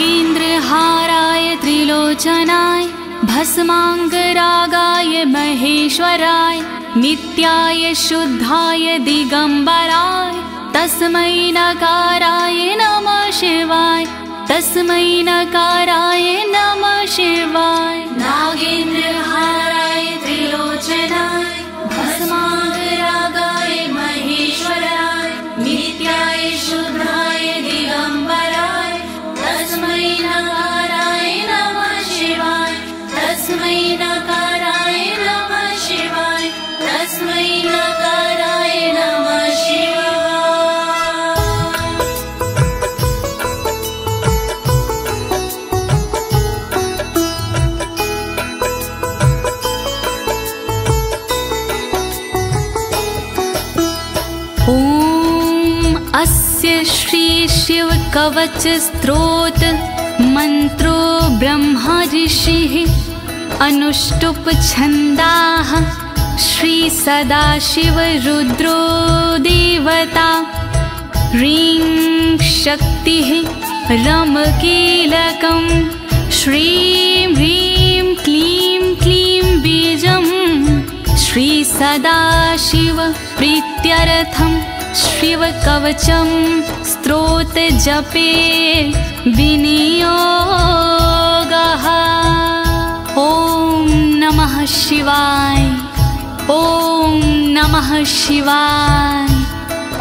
नागेन्द्रहाराय त्रिलोचनाय भस्मांगरागाय महेश्वराय नित्याय शुद्धाय दिगंबराय तस्मै नकाराय नमः शिवाय तस्मै नकाराय नमः शिवाय। नागेन्द्रहाराय त्रिलोचनाय भस्मांगरागाय महेश्वराय नित्याय शुद्धाय दिगंबराय तस्मै नकाराय नमः शिवाय तस्मै नकाराय नमः शिवाय तस्मै नकाराय नमः शिवाय। अस्य श्री शिव कवच स्तोत्र मंत्रो ब्रह्मा ऋषिः अनुष्टुप छंदाः श्री सदाशिव रुद्रो देवता ह्रीं शक्तिः रमकीलकं श्रीं ह्रीं क्लीं क्लीं बीजं श्री सदाशिव प्रीत्यर्थं शिव कवचम स्तोत्र जपे विनियोगः। ओम नमः शिवाय ओम नमः शिवाय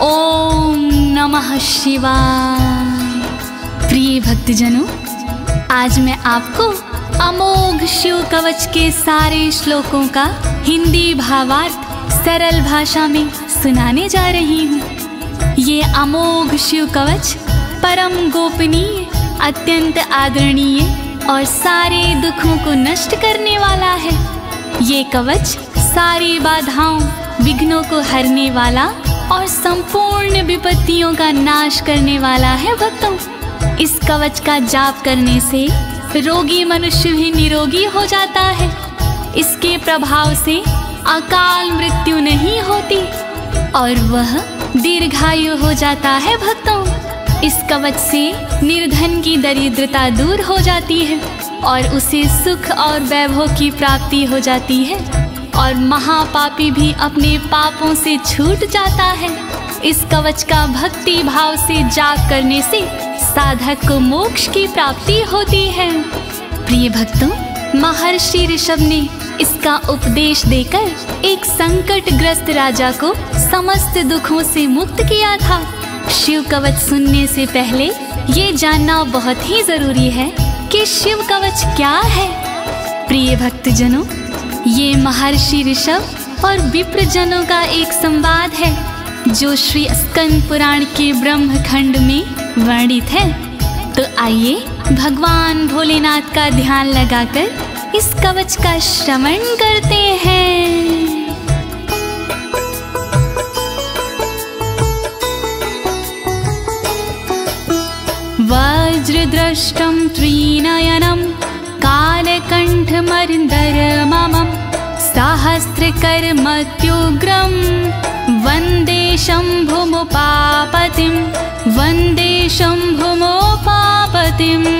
ओम नमः शिवाय। प्रिय भक्तजनों, आज मैं आपको अमोघ शिव कवच के सारे श्लोकों का हिंदी भावार्थ सरल भाषा में सुनाने जा रही हूँ। ये अमोघ शिव कवच परम गोपनीय, अत्यंत आदरणीय और सारे दुखों को नष्ट करने वाला है। ये कवच सारी बाधाओं विघ्नों को हरने वाला और संपूर्ण विपत्तियों का नाश करने वाला है। भक्तों, इस कवच का जाप करने से रोगी मनुष्य भी निरोगी हो जाता है। इसके प्रभाव से अकाल मृत्यु नहीं होती और वह दीर्घायु हो जाता है। भक्तों, इस कवच से निर्धन की दरिद्रता दूर हो जाती है और उसे सुख और वैभव की प्राप्ति हो जाती है और महापापी भी अपने पापों से छूट जाता है। इस कवच का भक्ति भाव से जाप करने से साधक को मोक्ष की प्राप्ति होती है। प्रिय भक्तों, महर्षि ऋषभ ने इसका उपदेश देकर एक संकटग्रस्त राजा को समस्त दुखों से मुक्त किया था। शिव कवच सुनने से पहले ये जानना बहुत ही जरूरी है कि शिव कवच क्या है। प्रिय भक्तजनों, ये महर्षि ऋषभ और विप्रजनों का एक संवाद है जो श्री स्कंद पुराण के ब्रह्मखंड में वर्णित है। तो आइए भगवान भोलेनाथ का ध्यान लगाकर इस कवच का श्रवण करते हैं। वज्रदृष्टं त्रिनयनं कालकण्ठमर्दरममं सहस्रकर्मत्युग्रं वन्दे शम्भुमुपापतिं वन्दे शम्भुमुपापतिम्।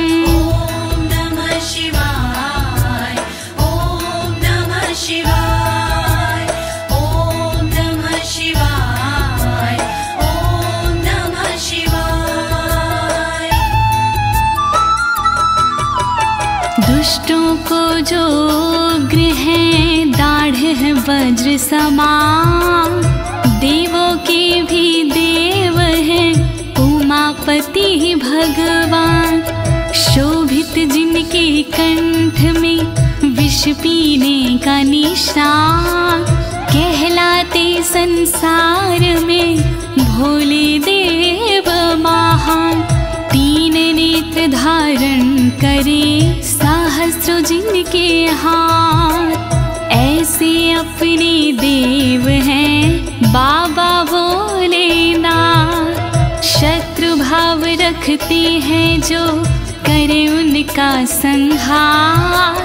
दुष्टों को जो गृह दाढ़ है वज्र समान, देवों के भी देव है उमापति भगवान। शोभित जिनके कंठ में विष पीने का निशान, कहलाते संसार में भोले देव महान। तीन नेत्र धारण करे सहस्र जिनके हाथ, ऐसे अपने देव हैं बाबा भोलेनाथ। शत्रु भाव रखते हैं जो करे उनका संहार,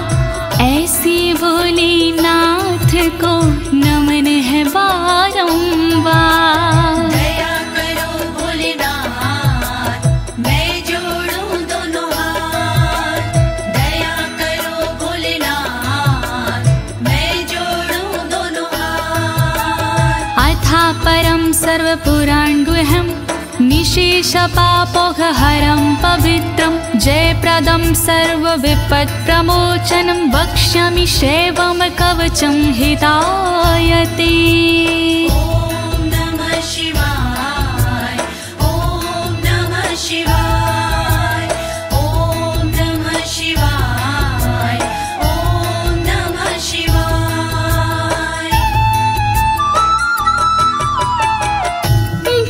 ऐसे भोलेनाथ को नमन है बारंबार। दया करो भोलेनाथ, मैं जोड़ूं दोनों हाथ, सर्वपुराण्गुह्यं निशेषपापोहरं पवित्रं जयप्रदं सर्वविपत्प्रमोचनं वक्ष्यामि शैवं कवचं हितायते। ॐ नमः शिवाय, ॐ नमः शिवाय, ॐ नमः शिवाय, ॐ नमः शिवाय।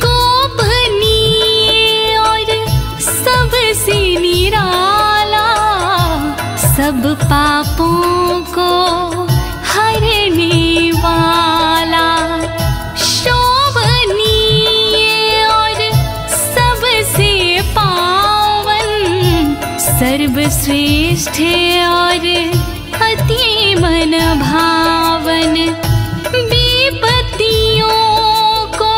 गोपनीय और सबसे निराला, सब पापों को हरने वाला, शोभनीय और सबसे पावन, सर्वश्रेष्ठ और अति मन भावन, विपत्तियों को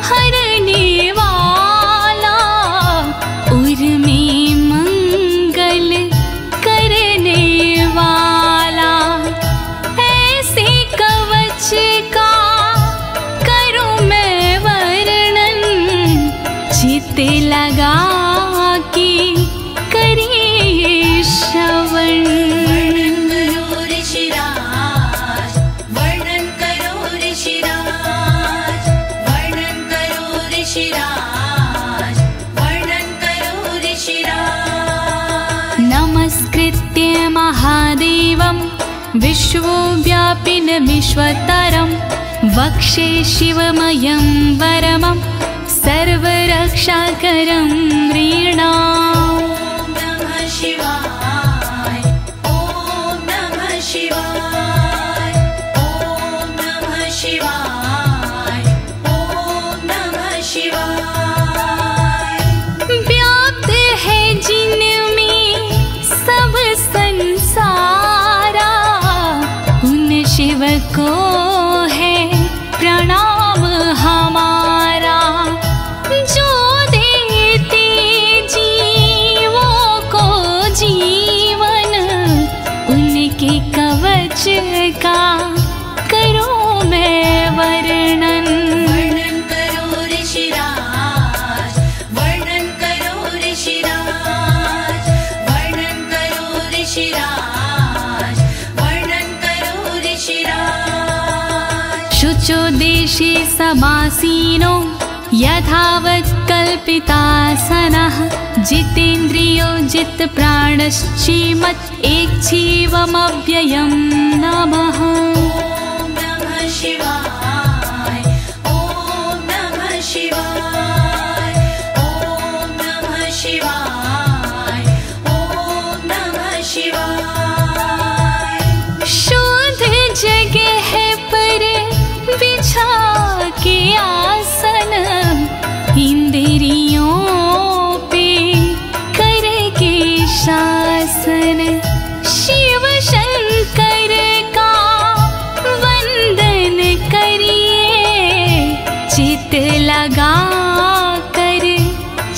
हरने वाला, उर्मी मंगल करने वाला, ऐसे कवच का करूं मैं वर्णन, चित्त लगा के करिए श्रवण। वर्णन करो ऋषिराज, वर्णन करो ऋषिराज, वर्णन करो ऋषिराज, वर्णन करो ऋषिराज। नमस्कृत्य महादेवं विश्वव्यापिनमीश्वरं वक्षे शिवमयं वरमं सर्वरक्षाकरं नृणाम्। ॐ नमः शिवाय, ॐ नमः शिवाय, ॐ नमः शिवाय, ॐ नमः शिवाय। व्याप्त है जिनमें सब संसारा, उन शिव को है प्रणाम हमारा, जो देते जीवों को जीवन, उनके कवच का करूं मैं वर्णन। वर्णन करो ऋषिराज, वर्णन करो ऋषिराज, वर्णन करो ऋषिराज, वर्णन करो ऋषिराज। शुचो देशे समासीनो यथावत् कल्पितासनः, जितेन्द्रियो जितप्राणश्चीमत् एकजीवमव्ययं नमः। ॐ नमः शिवाय, ॐ नमः शिवाय, ॐ नमः शिवाय, ॐ नमः शिवाय। शुद्ध जगह पर बिछा के आसन, इंद्रियों पे करके शासन, शिव शंकर का वंदन करिए, चित्त लगा कर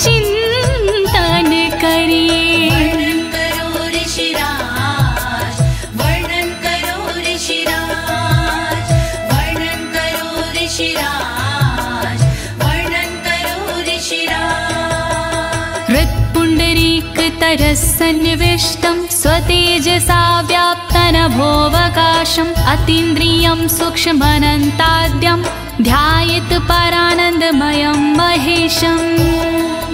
चिंतन करिए। वर्णन करो ऋषिराज, वर्णन करो ऋषिराज, वर्णन करो ऋषिराज, वर्णन करो ऋषिराज। हृत्पुण्डरीक तरसन्निविष्टं स्वतेजसा व्याप्तनभोऽवकाशम्, अतीन्द्रियं सूक्ष्ममनन्ताद्यं ध्यायेत् परानन्दमयं महेशम्। ॐ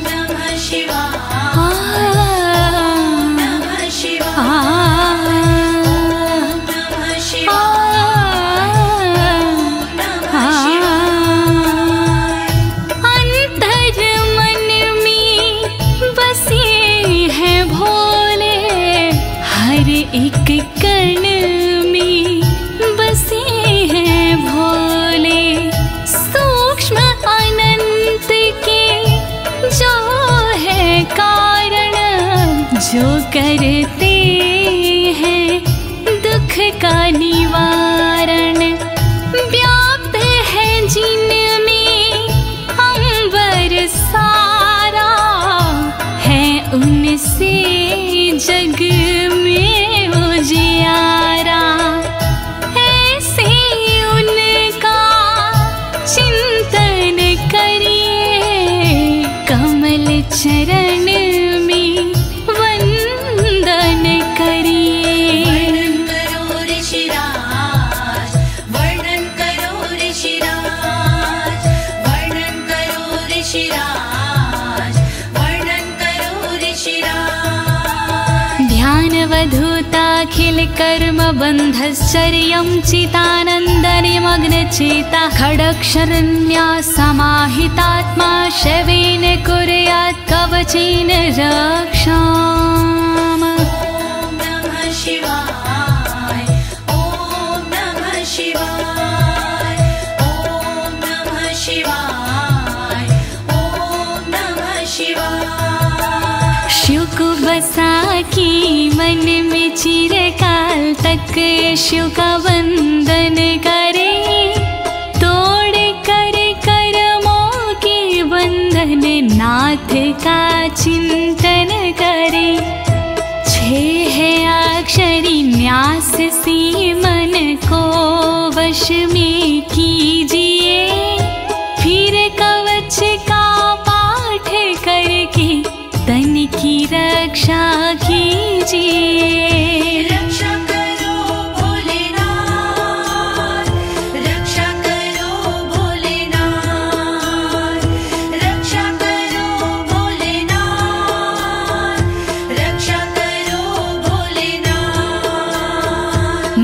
नमः शिवाय, नमः शिवाय, नमः शिवाय, नमः शिवाय। अंतर मन में बसे हैं भोले, हर एक कण में बसे हैं भोले, सूक्ष्म अनंत के जो है कारण, जो करते हैं दुख का निवारण, व्याप्त है जिनमें अंबर सारा, है उनसे जग में उजियारा, ऐसे उनका चिंतन कर्मबन्धश्चर्यं चितानन्दनिमग्नचेता खड्गशरण्या समाहितात्मा शवेन कुर्यात् कवचेन रक्षाम्। ॐ नमः शिवाय, ॐ नमः शिवाय, ॐ नमः शिवाय, ॐ नमः शिवाय। शिव को बसा के मन में चिरकाल तक शिव का वंदन करे, तोड़ कर कर्मों के बंधन नाथ का चिंतन करे। 6 अक्षरी न्यास से मन को वश में कीजिए, फिर कवच का पाठ करके तन की रक्षा कीजिए। रक्षा करो भोलेनाथ, रक्षा करो भोलेनाथ, रक्षा करो भोलेनाथ, रक्षा करो भोलेनाथ।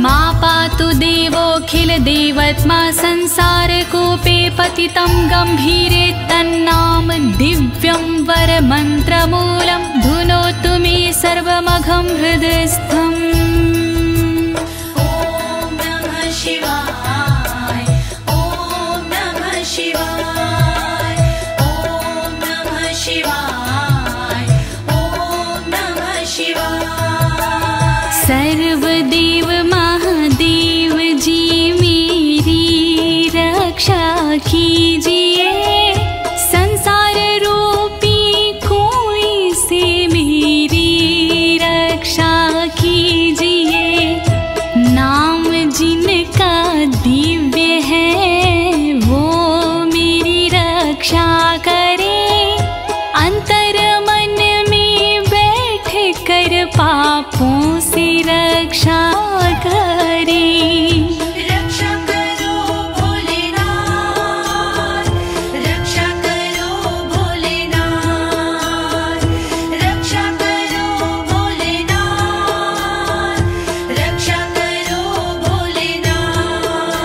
मा पातु देवोऽखिल देवत्मा संसार कूपे पतितं गंभीरे तन्नाम दिव्यं वरमन्त्रमूलं धुनोतु मे सर्वमघं हृदयस्थम्। ॐ नमः शिवाय, ॐ नमः शिवाय, ॐ नमः शिवाय, ॐ नमः शिवाय। सर्वदेव महादेव जी मेरी रक्षा कीजिए, संसार रूपी कोई से मेरी रक्षा कीजिए। नाम जिनका दिव्य है वो मेरी रक्षा करे, अंतर मन में बैठ कर पापों से रक्षा करे। रक्षा करो भोलेनाथ, रक्षा करो भोलेनाथ, रक्षा करो भोलेनाथ, रक्षा करो भोलेनाथ।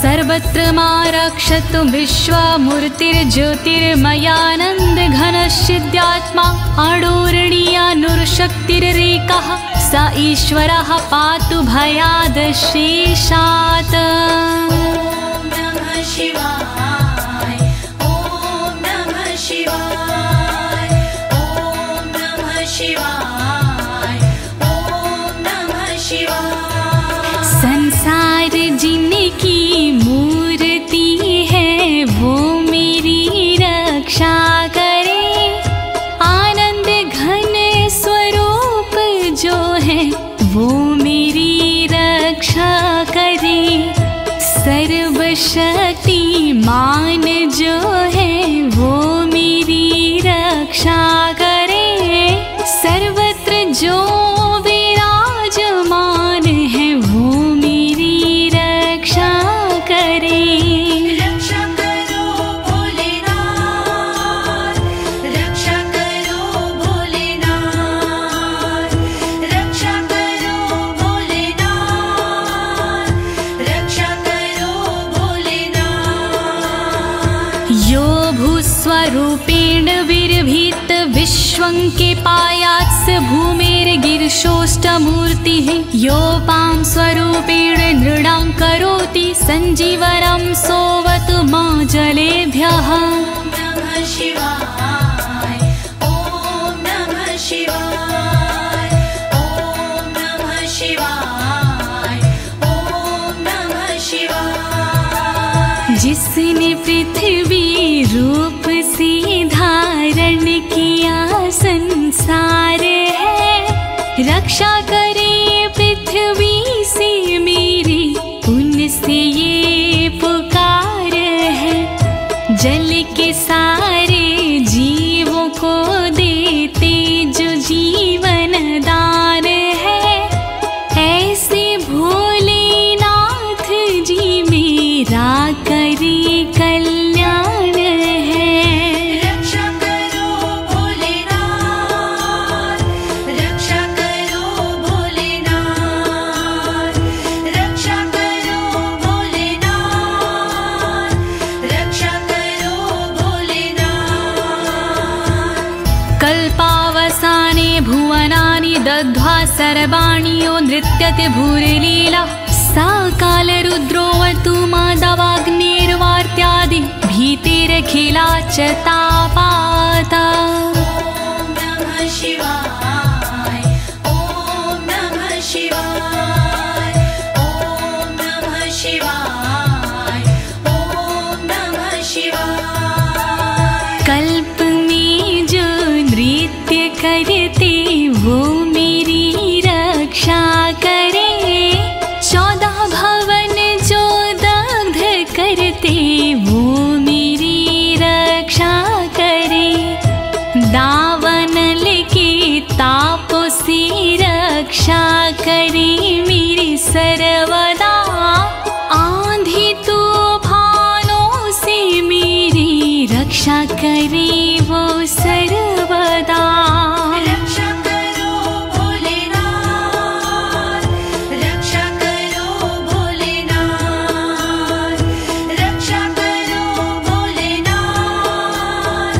सर्वत्र मां रक्षतु विश्वमूर्तिर्ज्योतिर्मयानन्द घनश्चिद्यात्मा आडोरणीयानुर्शक्तिरेकः स ईश्वरः पातु भयादशेषात्। ॐ नमः शिवाय, ॐ नमः शिवाय, ॐ नमः शिवाय, ॐ नमः शिवाय। संसार जिनकी मूर्ति है वो मेरी रक्षा करे, आनंद घन स्वरूप जो है वो मेरी रक्षा करे। सर्वशक्तिमान जो है वो मेरी रक्षा करे, सर्वत्र जो विराजमान है वो मेरी रक्षा करे। रक्षा करो भोलेनाथ, रक्षा करो भोलेनाथ, रक्षा करो भोलेनाथ, रक्षा करो भोलेनाथ। यो भूस्वरूपेण विर्भीत विश्वं के पायात्स भूमेर्गिरिशोष्टमूर्तिः, योपां स्वरूपेण नृणां करोति सञ्जीवनं सोवतु मां जलेभ्यः। ॐ नमः शिवाय, ॐ नमः शिवाय, ॐ नमः शिवाय, ॐ नमः शिवाय। जिसने पृथ्वी रूप से धारण किया संसार है, रक्षा करे पृथ्वी से मेरी, उनसे ये पुकार है। जल के सारे जीवों को देते जो जीवन दान है, ऐसे भोलेनाथ जी मेरा करे कल्याण है। रक्षा करो भोलेनाथ, रक्षा करो भोलेनाथ, सर्वाणियो नृत्यते भूरिलीला सा कालरुद्रोऽवतु माधवाग्निर्वार्त्यादि भीतिरखिला च तापाता। कल्प में जो नृत्य करते वो मेरी रक्षा करे, 14 भवन जो दग्ध करते वो मेरी रक्षा करे। दावानल के तापों से रक्षा करे मेरी सर्वदा, आंधी तूफानों से मेरी रक्षा करे वो सर्वदा। रक्षा करो भोलेनाथ, रक्षा करो भोलेनाथ, रक्षा करो भोलेनाथ,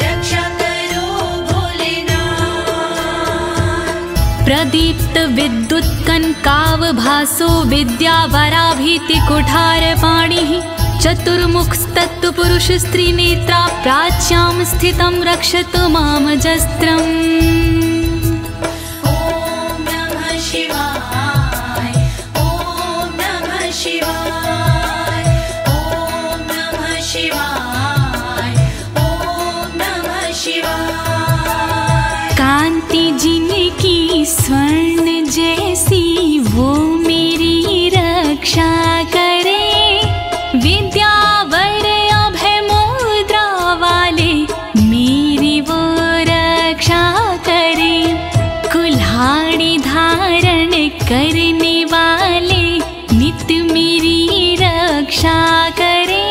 रक्षा करो भोलेनाथ। प्रदीप्त विद्युत कनकावभासो विद्यावराभीति कुठारपाणिः, चतुर्मुखस्तत्पुरुष स्त्रीनेत्रा प्राच्यां स्थितं रक्षतु मामजस्त्रम्। ॐ नमः शिवाय, ॐ नमः शिवाय, ॐ नमः शिवाय, ॐ नमः शिवाय। कांति जिनकी स्वर्ण जैसी वो मेरी रक्षा करे, विद्यावर अभय मुद्रा वाले मेरी वो रक्षा करे। कुल्हाड़ी धारण करने वाले नित्य मेरी रक्षा करे।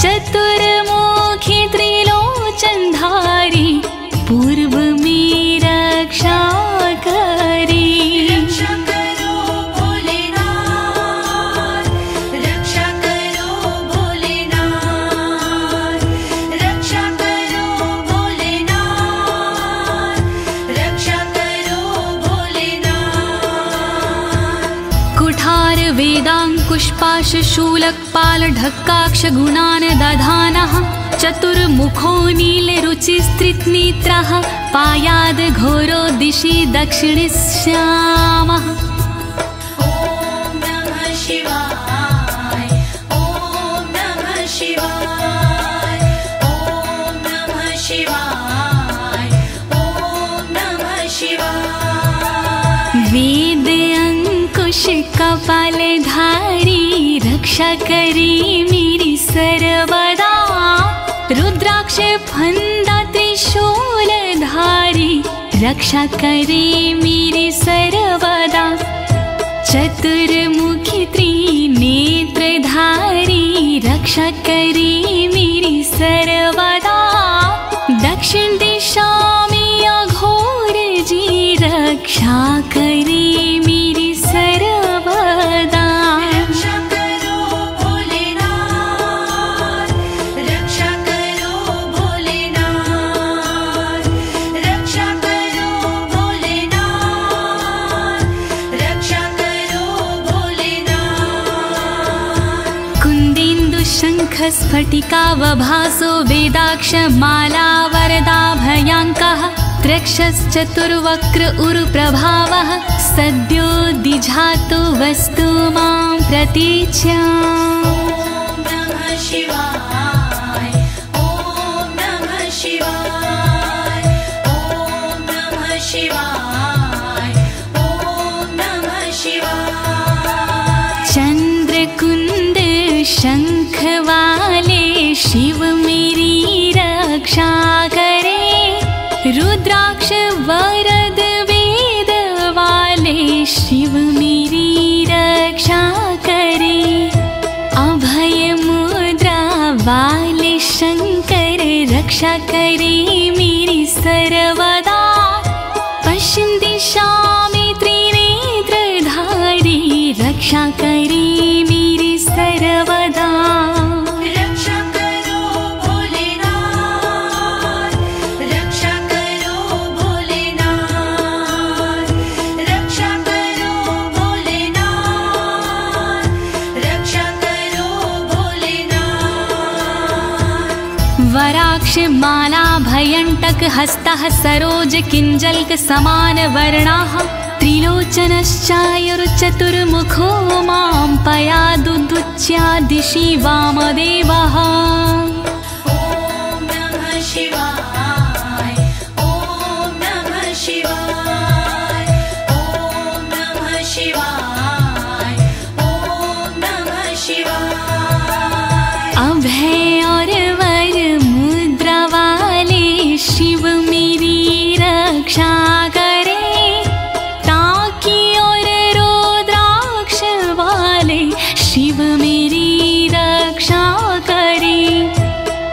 चतुर्मुखी त्रिलोचनधारी पूर्व में रक्षा करे। रक्षा करो भोलेनाथ, रक्षा करो भोलेनाथ, रक्षा करो भोलेनाथ, रक्षा करो भोलेनाथ। कुठार वेदांकुशपाश शूलकपाल ढक्काक्ष गुणान दधानः, चतुर्मुखो नीलरुचिस्त्रिनेत्रः पायाद घोरो दिशि दक्षिणश्यामः। ॐ नमः शिवाय, ॐ नमः शिवाय, ॐ नमः शिवाय, ॐ नमः शिवाय। वेद अंकुश कपालधारी रक्षा करे मेरी सर्वदा। रुद्राक्ष फंदा त्रिशूलधारी रक्षा करे मेरी सर्वदा। चतुर्मुखी त्रिनेत्रधारी रक्षा करे मेरी सर्वदा। दक्षिण दिशा में अघोर जी रक्षा करे मेरी सर्वदा। रक्षा करो भोलेनाथ, रक्षा करो भोलेनाथ, रक्षा करो भोलेनाथ, रक्षा करो भोलेनाथ। कुन्देन्दु शङ्ख स्फटिकावभासो वेदाक्ष माला वरदाभयाङ्कः, त्रक्षश्चतुर्वक्र उरुप्रभावः, सद्यो दिझातु वस्तु मां प्रतीच्या। ॐ नमः शिवाय, ॐ नमः शिवाय, ॐ नमः शिवाय, ॐ नमः शिवाय। चंद्रकुंड शंख वाले शिव मेरी रक्षा करे। रुद्राक्ष वरद वेद वाले शिव मेरी रक्षा करे। अभय मुद्रा वाले शंकर रक्षा करे मेरी सर्वदा। पश्चिम दिशा में त्रिनेत्रधारी रक्षा करे मेरी सर्वदा। रक्षा करो भोलेनाथ, रक्षा करो भोलेनाथ, माला भयंटक हस्तः सरोज किंजल्क समान वर्णाः त्रिलोचनश्चायुर्चतुर्मुखो मां पयादुदुच्या दिशि वामदेवः। ॐ नमः शिवाय ॐ नमः शिवाय ॐ नमः शिवाय ॐ नमः शिवाय। अभय और वर मुद्रा वाले शिव मेरी रक्षा करे, टाकी और रुद्राक्ष वाले शिव मेरी रक्षा करे,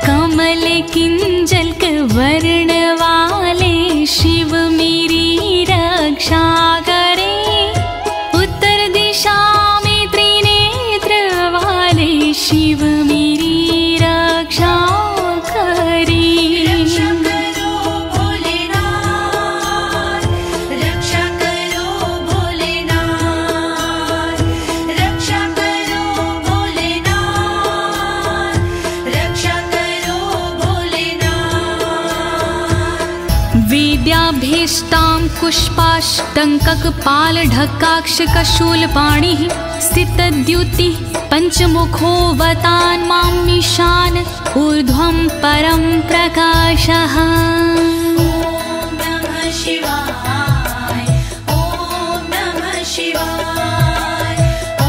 कमल किंजल्क वर्ण वाले शिव मेरी रक्षा करे, उत्तर दिशा में त्रिनेत्र वाले शिव मेरी रक्षा करे। रक्षा करो भोलेनाथ, रक्षा करो भोलेनाथ, रक्षा करो भोलेनाथ, रक्षा करो भोलेनाथ। वेद्याभीष्टां पुष्पाष्टङ्ककपालढक्काक्षकशूलपाणिः सितद्युतिः पञ्चमुखोऽवतान् मां ईशान ऊर्ध्वं परं प्रकाशः। ॐ नमः शिवाय ॐ नमः शिवाय ॐ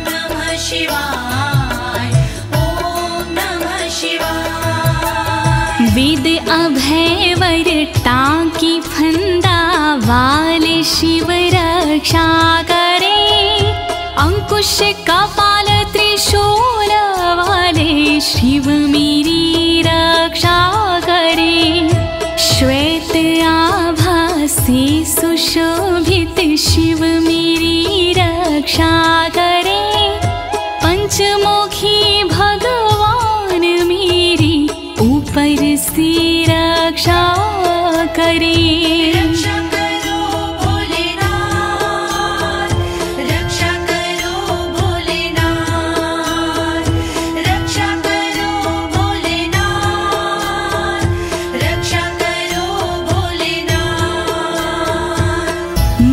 नमः शिवाय ॐ नमः शिवाय। वेद अभय वर टाकी फंदा वाले शिव रक्षा करे, अंकुश कपाल त्रिशूल वाले शिव मेरी रक्षा करे, श्वेत आभा से सुशोभित शिव मेरी रक्षा करे, पंचमुखी भगवान मेरी ऊपर से रक्षा करे। रक्षा करो भोलेनाथ, रक्षा करो भोलेनाथ, रक्षा करो भोलेनाथ, रक्षा करो भोलेनाथ।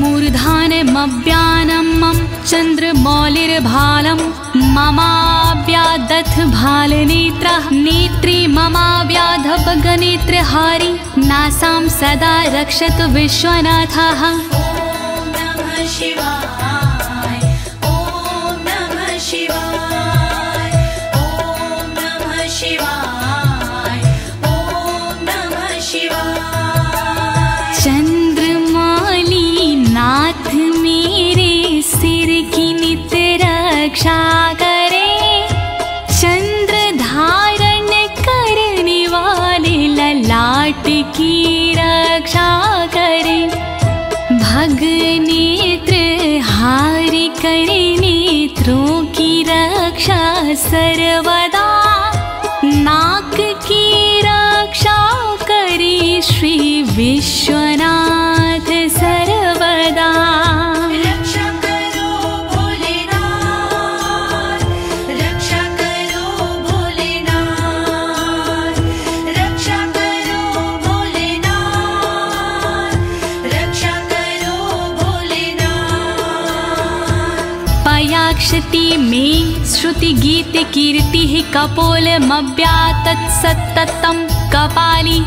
मूर्धानमव्यानं मम चन्द्रमौलिर्भालं ममाव्यादथ भालनेत्रः नेत्री ममाव्याधपगनेत्रहारी नासां सदा रक्षतु विश्वनाथः। ॐ नमः शिवाय ॐ नमः शिवाय ॐ नमः शिवाय ॐ नमः शिवाय। चंद्रमौली नाथ मेरे सिर की नित्य रक्षा करे, चंद्र धारण करने वाले ललाट की रक्षा करे, भग नेत्र हारि करे नेत्रों की रक्षा सर्वदा, नाक की रक्षा करे श्री विश्वनाथ सर्वदा। रक्षा करो भोलेनाथ, रक्षा करो भोलेनाथ, रक्षा करो भोलेनाथ, रक्षा करो भोलेनाथ। पयाक्षति में श्रुति गीत कीर्ति कपोलमव्यातत् सत्ततं कपाली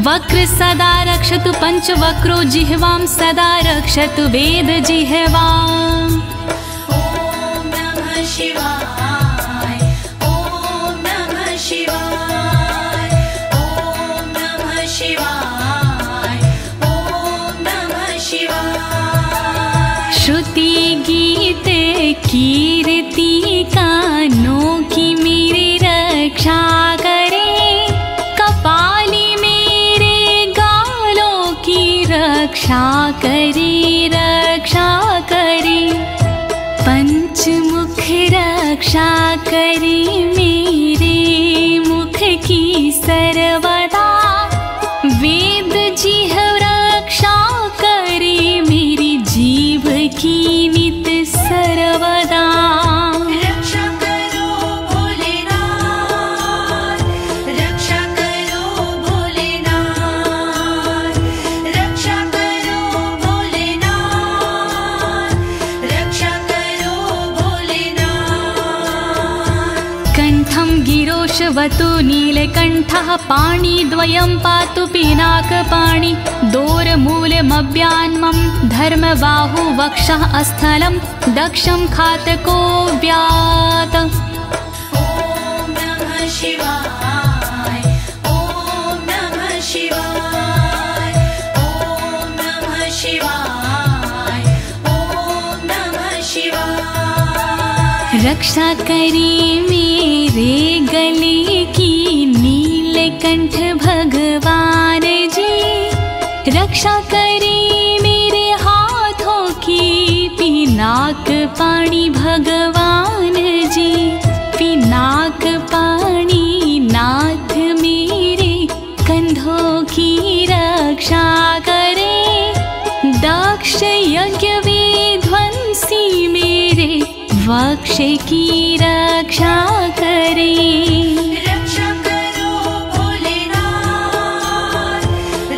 वक्र सदा रक्षतु पंचवक्रो जिह्वां सदा रक्षतु वेद जिह्वाम्। ॐ नमः शिवाय ॐ नमः शिवाय ॐ नमः शिवाय ॐ नमः शिवाय। श्रुति गीत कीर्ति कानों की मेरी रक्षा करे, कपाली मेरे गालों की रक्षा करे रक्षा करे, पंचमुख रक्षा करे मेरे मुख की सर्वदा, वेद जिह्व रक्षा करे मेरी जीव की नित सर्वदा। रक्षा करो भोलेनाथ, रक्षा करो गिरोशवतु नीलकण्ठः पाणिद्वयं पातु पिनाकपाणि दोरमूलमव्यान्मं धर्मबाहु वक्षः अस्थलं दक्षं खातको व्यात। ॐ नमः शिवाय ॐ नमः शिवाय ॐ नमः शिवाय ॐ नमः शिवाय। रक्षा करी मेरे गले की नीलकंठ भगवान जी, रक्षा करी मेरे हाथों की पिनाक पाणी भगवान जी, पिनाक पाणी नाथ मेरे कंधों की रक्षा करे, दक्ष यज्ञ विध्वंसी मेरे वक्ष की रक्षा करे। रक्षा करो भोलेनाथ,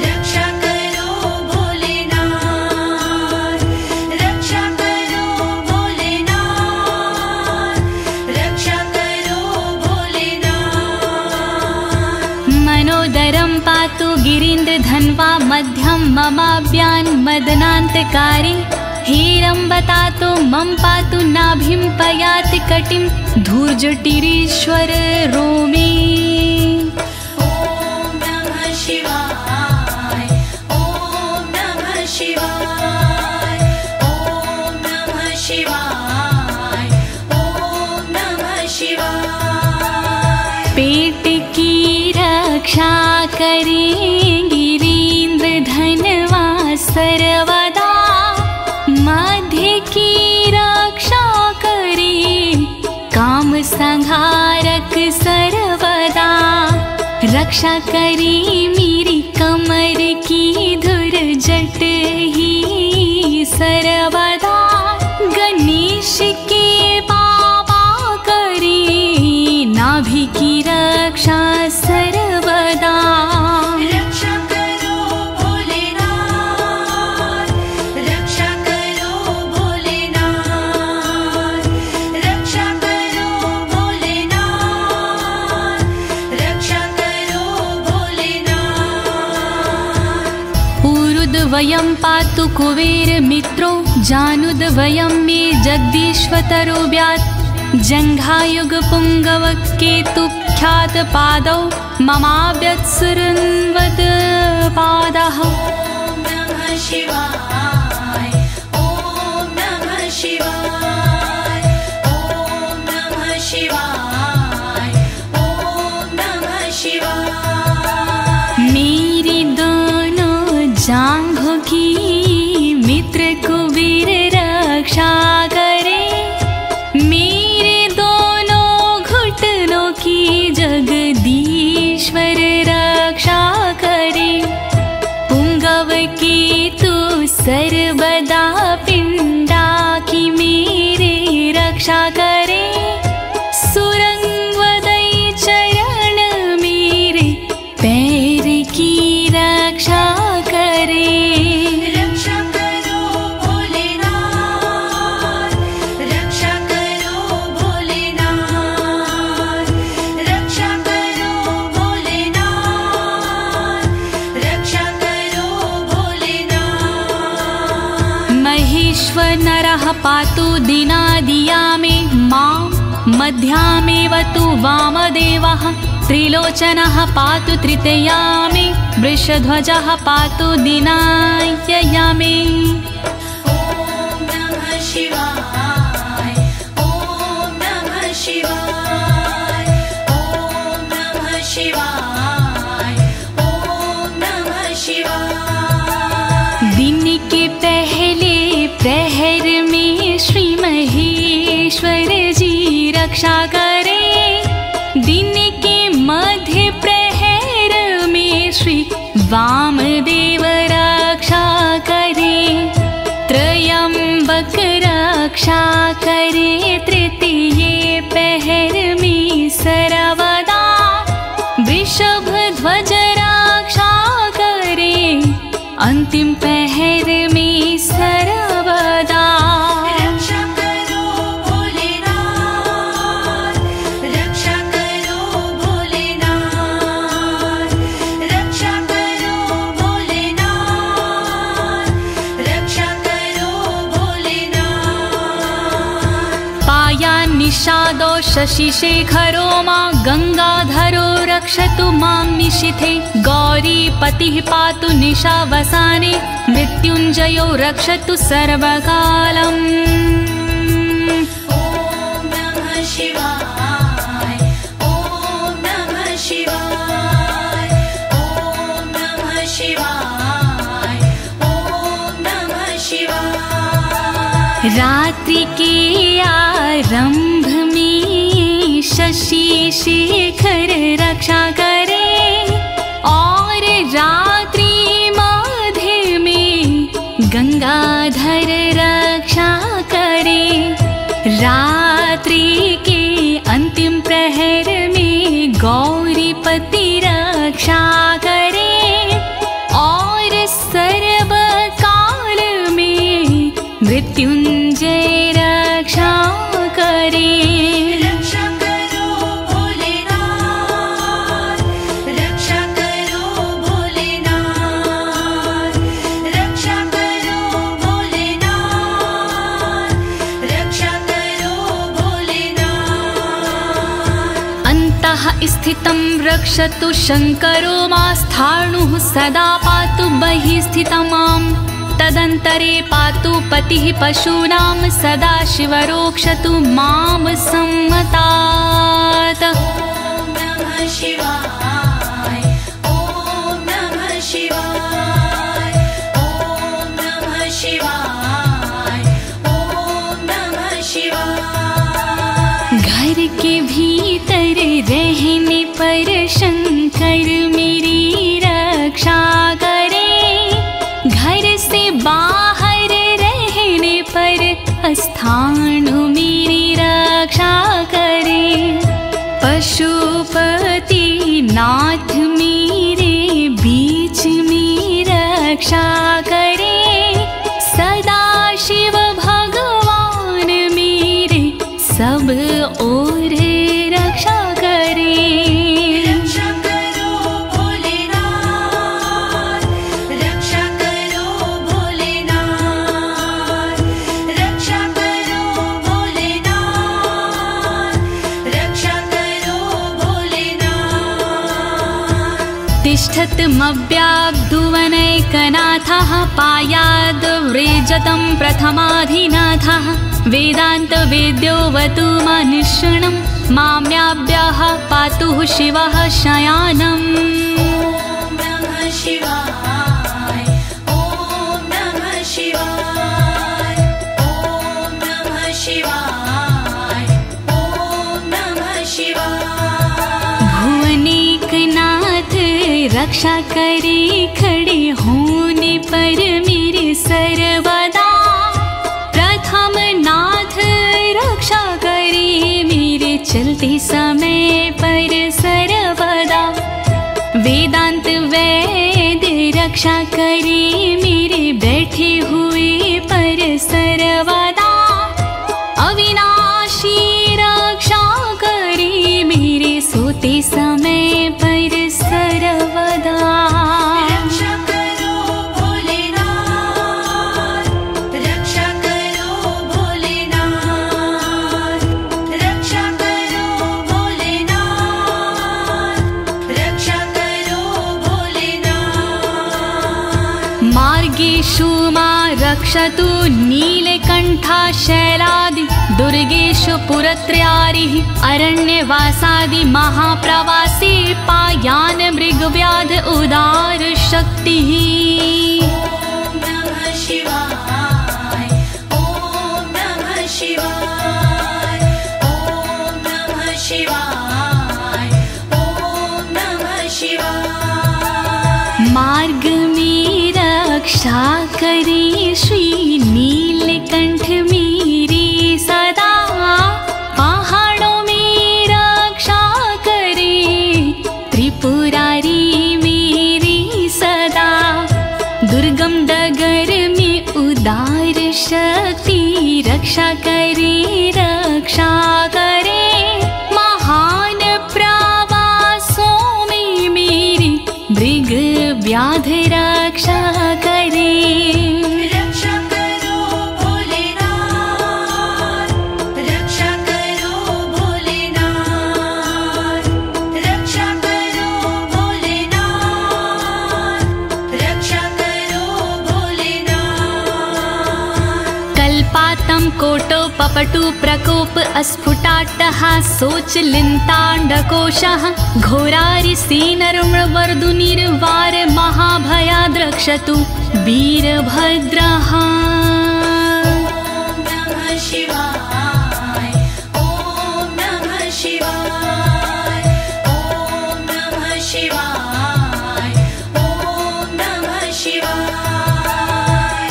रक्षा करो भोलेनाथ, रक्षा करो भोलेनाथ, रक्षा करो भोलेनाथ। मनोदरं पातु गिरीन्द्रधन्वा मध्यं ममाभ्यान् मदनान्तकारी, हेरम्बतातो मम पातु नाभिं पयाति कटिं धूर्जटिरीश्वर रोमे। ॐ नमः शिवाय ॐ नमः शिवाय ॐ नमः शिवाय ॐ नमः शिवाय। पेट की रक्षा करें गिरीन्द्रधनवा सर्वदा, मध्य की रक्षा करे काम संहारक सर्वदा, रक्षा करे मेरी कमर की धुर जट ही सर्वदा, गणेश के बाबा करे नाभि की रक्षा सर्वदा। रक्षा करो भोलेनाथ, रक्षा करो भोलेनाथ, रक्षा करो भोलेनाथ, रक्षा करो भोलेनाथ। ऊरुद्वयं पातु कुबेर मित्रो, जानुद्वयं मे जगदीश्वतरो व्यात्, जङ्घायुग पुङ्गव केतु ख्यात पादौ ममाव्यत्सुरन्वद पादः। ॐ नमः शिवाय ॐ नमः शिवाय ॐ नमः शिवाय ॐ नमः शिवाय। मेरी दोनों जांघों की मित्र कुबेर रक्षा करे, मेरे दोनों घुटनों की जगदीश्वर रक्षा करे, पुंगव की तू सर्वदा पिंडा की मेरे रक्षा करे, सुरंगवदई चरण मेरे पैर की रक्षा करे। रक्षा करो भोलेनाथ, रक्षा करो भोलेनाथ, रक्षा करो भोलेनाथ, रक्षा करो भोलेनाथ। महेश्वर नरः पातु दिनादिया मे मां, मध्यामेव तु वामदेवः, त्रिलोचनः पातु तृतीया मे, वृषध्वजः पातु दिनायया मे। ॐ नमः शिवाय ॐ नमः शिवाय ॐ नमः शिवाय ॐ नमः शिवाय। दिन के पहले प्रहर में श्री महेश्वर जी रक्षा करे, दिन के मध्य प्रहर में श्री वामदेव रक्षा करे, त्रयंबक रक्षा करे, तृतीय पहर में सर्वदा, वृषभ ध्वज रक्षा करे, अंतिम पहर में सर्वदा। रक्षा करो भोलेनाथ, रक्षा करो प्रसादो शशिशेखरो मां गंगाधरो रक्षतु मां निशिथे गौरीपतिः पातु निशावसाने मृत्युञ्जयो रक्षतु सर्वकालम् ॐ नमः शिवाय ॐ नमः शिवाय ॐ नमः शिवाय ॐ नमः शिवाय। रात्रि के आरंभ में शशि शेखर रक्षा करे और रात्रि मध्य में गंगाधर रक्षा करे। रात्रि के अंतिम प्रहर में गौरीपति रक्षा करे और सर्वकाल में मृत्युंजय रक्षा करे। रक्षा करो भोलेनाथ रक्षा करो भोलेनाथ रक्षा करो भोलेनाथ रक्षा करो भोलेनाथ। अन्तः स्थितं रक्षतु शङ्करो मास्थाणुः सदा पातु बहिः स्थितं माम् तदन्तरे पातु पतिः पशूनां सदा शिवरोक्षतु मां सम्मतात्। ॐ नमः शिवाय ॐ नमः शिवाय ॐ नमः शिवाय ॐ नमः शिवाय। घर के भीतर रहने पर शंकर मेरी रक्षा करे घर से बाहर रहने पर स्थानु मेरी रक्षा करे। पशुपति नाथ मेरे बीच में रक्षा करे सदा शिव भगवान मेरे सब ओर रक्षा करे। रक्षा करो भोलेनाथ रक्षा करो भोलेनाथ रक्षा करो भोलेनाथ रक्षा करो भोलेनाथ। तिष्ठतमव्याब्धुवनैकनाथः पायाद्व्रेजतं प्रथमाधिनाथः वेदान्तवेद्योऽवतु मनुष्यणं माम्याभ्यः पातुः शिवः शयानम्। ॐ नमः शिवाय ॐ नमः शिवाय ॐ नमः शिवाय ॐ नमः शिवाय। भुवनेकनाथ रक्षा करे खड़े होने पर मेरे सर्वदा प्रथम नाथ रक्षा करे मेरे चलते समय पर सर्वदा। वेदांत वैद्य रक्षा करे मेरे बैठे हुए पर सर्वदा। अविनाशी रक्षा करे मेरे सोते समय पर सर्वदा। रक्षा करो भोलेनाथ रक्षा करो भोलेनाथ रक्षा करो भोलेनाथ रक्षा करो भोलेनाथ। मार्गेषु मां रक्षतु नीलकण्ठा शैलादि दुर्गेषु पुरत्रयारिः अरण्यवासादि महाप्रवासी पायान मृगव्याध उदार शक्तिः। ॐ नमः शिवाय ॐ नमः शिवाय ॐ नमः शिवाय ॐ नमः शिवाय। मार्ग में रक्षा करे श्री नीलकंठ मेरी सदा। पहाड़ों में रक्षा करे त्रिपुरारी मेरी सदा। दुर्गम डगर में उदार शक्ति रक्षा करे महान प्रवासों में मेरी मृग व्याध रक्षा करे। रक्षा करो भोलेनाथ रक्षा करो पपटु प्रकोप अस्फुटाट्टः शोचलिन्ताण्डकोशः घोरारिसेनर्मवर्दुनिर्वार महाभयाद्रक्षतु वीरभद्रः।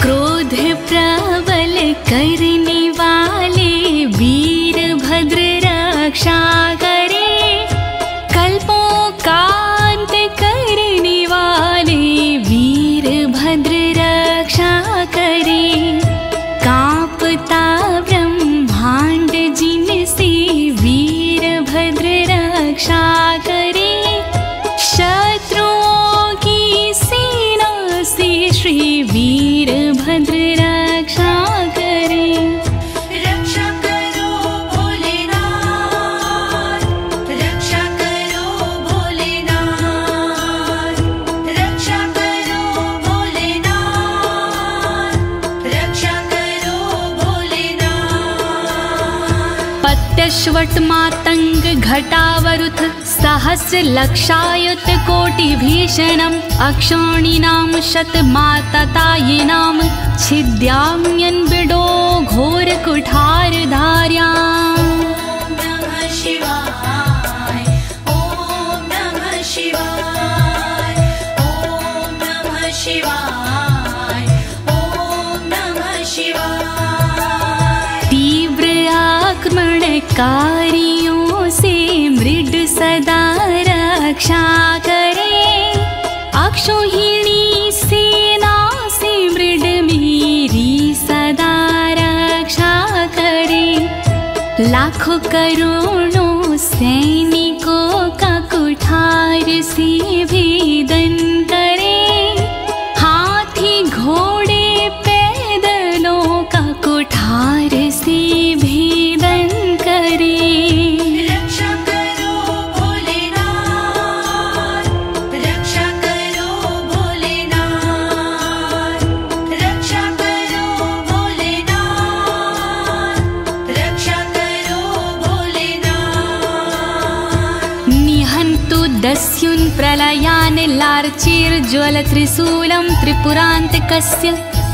क्रोध प्रबल करने वाले वीरभद्र रक्षा करे, कल्पों का अंत करने वाले वीरभद्र रक्षा करे। कांपता ब्रह्मांड जिनसे वीरभद्र रक्षा करे, शत्रुओं की सेना से श्री वीरभद्र रक्षा करे। रक्षा करो भोलेनाथ, रक्षा करो भोलेनाथ, रक्षा करो भोलेनाथ, रक्षा करो भोलेनाथ। पत्यश्वट मातंग घटावरुथ सहस्र लक्षायुत कोटि भीषणम् अक्षौणीनां शतमाततायिनां छिद्याम्यन् बिडो घोर कुठार धार्याम्। नमः शिवाय, ओम नमः शिवाय, ओम नमः शिवाय, ओम नमः शिवाय। तीव्र आक्रमणकारियों से मृड सदा रक्षा करे, अक्षौहिणी सेना से मृड मेरी सदा रक्षा करे। लाखों करोड़ों सैनिकों का कुठार से भेदन करे, हाथी घोड़े पैदलों का कुठार से भेदन करे। रक्षा करो भोलेनाथ, रक्षा करो भोलेनाथ, रक्षा करो भोलेनाथ, रक्षा करो भोलेनाथ। निहन्तु दस्युन् प्रलयान् लार्चेर्ज्वलत्रिशूलं त्रिपुरान्तकस्य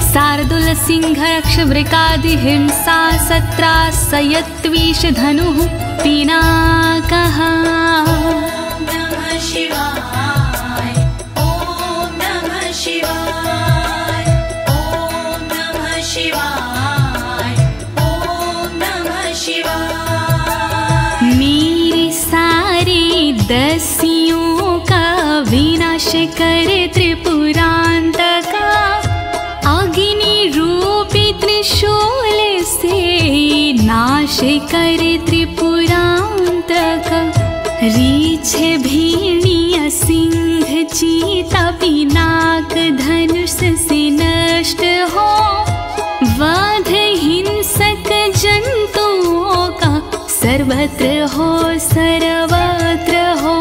शार्दूलसिंहरक्षवृकादिहिंसा सत्रासयत्विषधनुः पिनाकः। नमः शिवाय, ओम नमः शिवाय, ओम नमः शिवाय, ओम नमः शिवाय। मेरे सारे दस्युओं का विनाश कर त्रिपुरान्तका, अग्नि रूपी त्रिशूल से नाश कर त्रिपुरान्तक। रीछ भीड़िया सिंह चीता पिनाक धनुष से नष्ट हो, वध हिंसक जंतुओं का सर्वत्र हो सर्वत्र हो।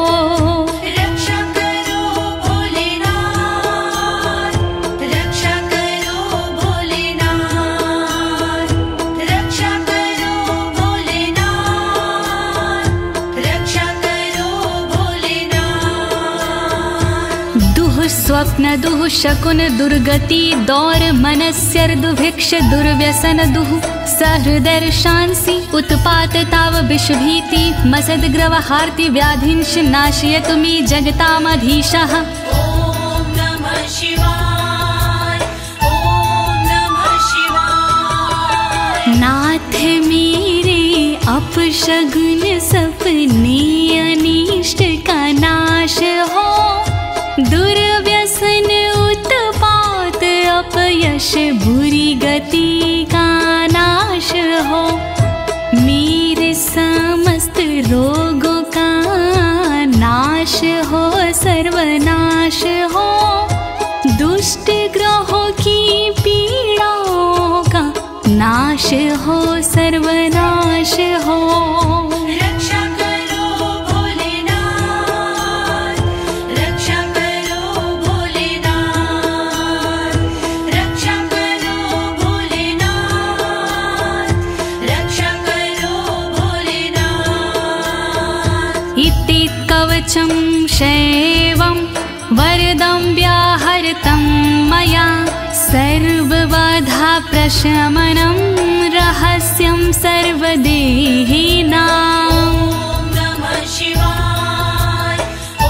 रक्षा करो भोलेनाथ, रक्षा करो भोलेनाथ, रक्षा करो भोलेनाथ, रक्षा करो भोलेनाथ। दुः स्वप्न दुः शकुन दुर्गति दौर मनस्यर्दुभिक्ष दुर्व्यसन दुः सहृदर्शांसि उत्पात ताव विषभीति मसद्ग्रवहार्ति व्याधिंश नाशयतु मे जगतामधीशः। ओम नमः शिवाय, ओम नमः शिवाय। नाथ मेरे अपशगुन सपने अनिष्ट का नाश हो, दुर्व्यसन उत्पात अपयश बुरी गति का नाश हो। मेरे समस्त रोगों का नाश हो सर्वनाश हो, दुष्ट ग्रहों की पीड़ाओं का नाश हो सर्वनाश हो। रक्षा करो भोलेनाथ, रक्षा करो भोलेनाथ, रक्षा करो भोलेनाथ, कवचं शैवं वरदं व्याहृतं मया सर्वबाधा प्रशमनं रहस्यं सर्वदेहिनाम्। ॐ नमः शिवाय ॐ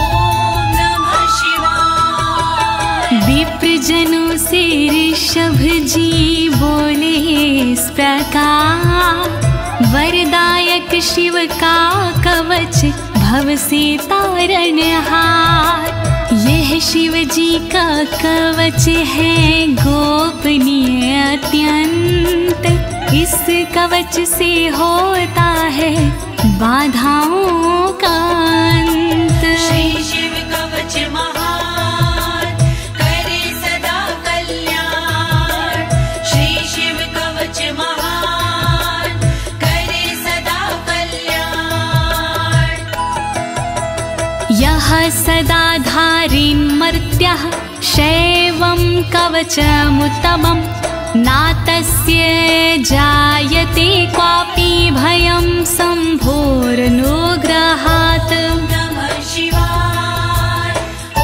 नमः शिवाय। विप्रजनों से ऋषभ जी बोले इस प्रकार, वरदायक शिव का कवच भव से तारणहार। यह शिव जी का कवच है गोपनीय अत्यंत, इस कवच से होता है बाधाओं का अंत। श्री शिव कवच महान करे सदा कल्याण। श्री शिव कवच महान करे सदा कल्याण। यः सदा धारिन्मर्त्यः शैवं कवचमुत्तमं, नातस्य जायते क्वापि भयं शम्भोरनुग्रहात्। नमः शिवाय ॐ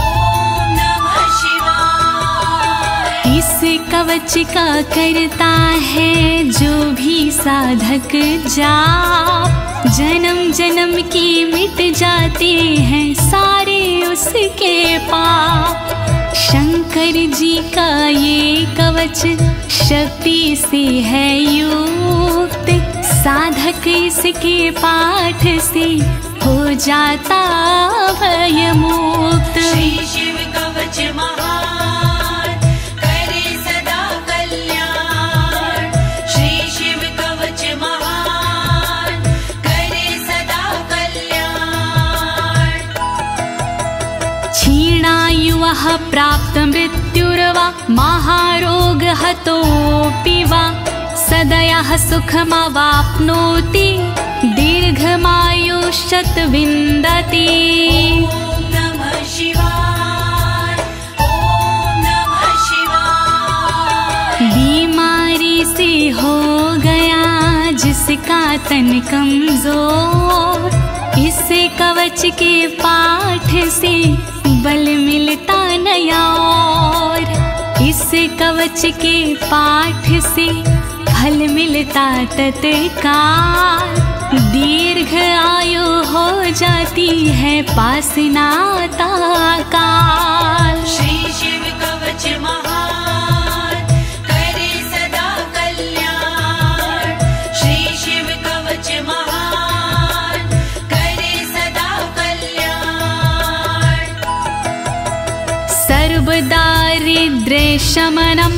नमः शिवाय। इस कवच का करता है जो भी साधक जाप, जन्म जन्म की मिट जाते हैं सारे उसके पाप। शंकर जी का ये कवच शक्ति से है युक्त, साधक इसके पाठ से हो जाता भयमुक्त। श्री शिव कवच महान करे सदा कल्याण। श्री शिव कवच महान करे सदा कल्याण। क्षीणायुः प्राप्त मृत्युर्वा महारोग हतोऽपि वा, सदयः सुखमवाप्नोति दीर्घमायुष्यत् विन्दति। ॐ नमः शिवाय ॐ नमः शिवाय। बीमारी से हो गया जिसका तन कमजोर, इस कवच के पाठ से बल मिलता नया और, इस कवच के पाठ से फल मिलता तत्काल। दीर्घ आयु हो जाती है पास नाता काल। श्री शिव कवच महान करे सदा कल्याण। श्री शिव कवच महान करे सदा कल्याण। सर्वदारिद्र्यशमनं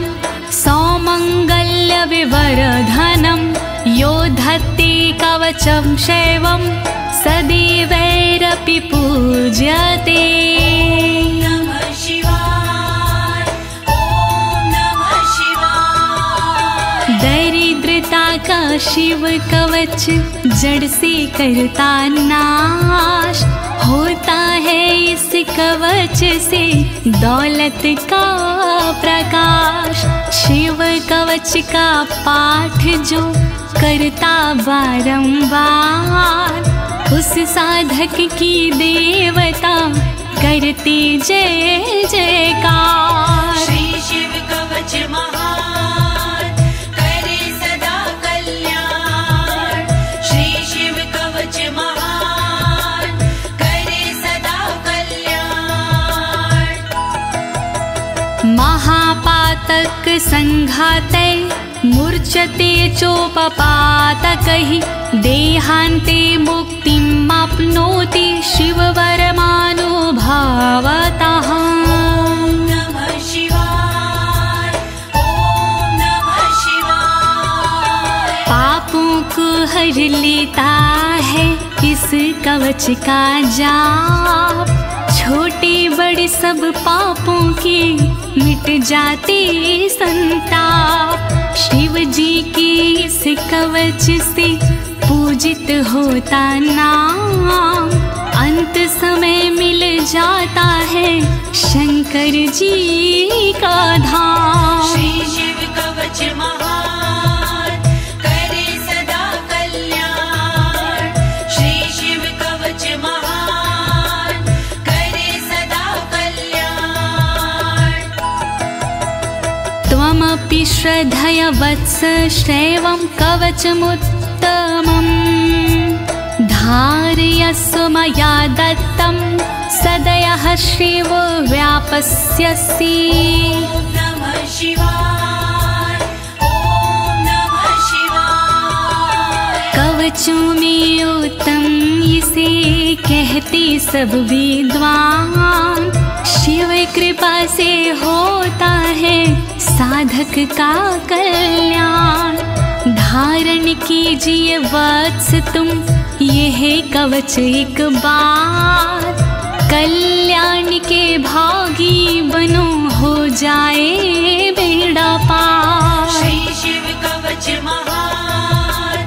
सौमङ्गल्यविवर्धनं, यो धत्ते कवचं शैवं सदैवैरपि पूज्यते। नमः शिवाय ॐ नमः शिवाय। दरिद्रता का शिव कवच जड़ से करता नाश, होता है इस कवच से दौलत का प्रकाश। शिव कवच का पाठ जो करता बारंबार, उस साधक की देवता करती जय जयकार। श्री शिव कवच महान करे सदा कल्याण। श्री शिव कवच महान करे सदा कल्याण। महापातक संघाते मूर्छते चोपपातकैः, देहान्ते मुक्तिमाप्नोति शिववरमानुभावतः। नमः शिवाय ॐ नमः शिवाय। पापों को हर लेता है इस कवच का जाप, छोटे बड़े सब पापों के मिट जाते संताप। शिव जी के इस कवच से पूजित होता नाम, अंत समय मिल जाता है शंकर जी का धाम। श्री शिव कवच महान करे सदा कल्याण। श्री शिव कवच महान त्वमपि श्रद्धया वत्स श्रेवं कवचमुत्तमम् धारयस्व मया दत्तं सदयः श्रीवो व्यापस्यसि। नमः शिवाय, ओम नमः शिवाय। कवचों में उत्तम इसे कहते सब विद्वान, शिव कृपा से होता है साधक का कल्याण। धारण कीजिए वत्स तुम यह कवच एक बार, कल्याण के भागी बनो हो जाए बेड़ा पार। श्री शिव कवच महान